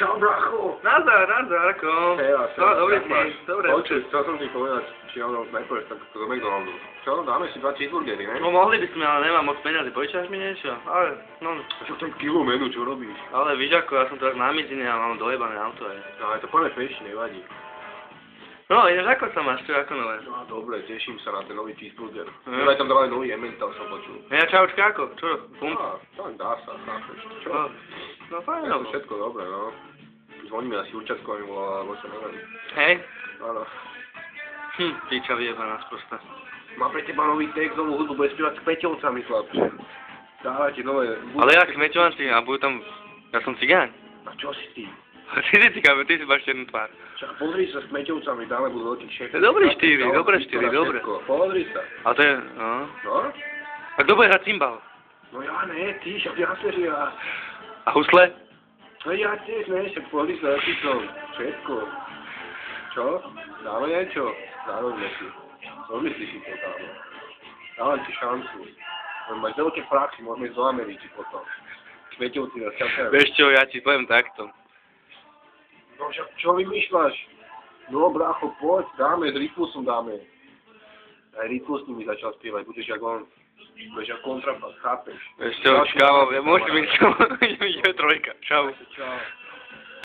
Čau, bracho. Nazdar, ako. Dobrý deň, dobre. Počuj, chcel som ti povedať, či áno, najprv tak do McDonaldu. Čo, dáme si 2 cheeseburgery, ne? No mohli by sme, ale nemám moc peniazy. Požičaš mi niečo? Ale, no. Čo tam kilo menu, čo robíš? Ale víš ako, ja som teraz na mizine a mám dojebané auto aj. No, ale to poďme peši, nevadí. No, ináč ako sa máš, čo ako nové? No, dobre, teším sa na ten nový cheeseburger. Aj tam dávali nový Emmental, som počul. Ja čaučka ako? Čo? Funt? Tak dá sa, chápeš. Čo? No fajn, Je to všetko dobré, no. Zvoníme asi Určatko, mi volala, alebo čo neviem. Hej? Áno. Píča vyjebaná sprosta. Má pre teba nový text, novú hudbu, bude spievať s Peťovcami, chlapče. Dávajte nové... Ale ja kmeťovanci a budú tam... Ja som cigán. A čo si ty? Ty si cigán, ty si máš černú tvár. Však pozri sa s Kmeťovcami, dáme budú veľký šéf. Dobrý štýry, dobré štýry, dobre. Pozri sa. A to je... No. No? A kto bude hrať cymbal? No ja ne, ty, však ja seria. A husle? No ja tiež ne, však pozri sa, aký som. Všetko. Čo? Dáme niečo? Zároveň si. Rozmyslíš si to, dáme. Dávam ti šancu. Máš veľké praxi, môžeme ísť do Ameriky potom. Kmeťovci nás čakajú. Vieš čo, ja ti poviem takto. No však čo vymýšľaš? No brácho, poď, dáme, s Rytmusom dáme. Aj Rytmus mi začal spievať, budeš jak on. Budeš jak kontrapas, chápeš? Vieš čo, čau, môžete byť, ideme trojka, čau. Čau.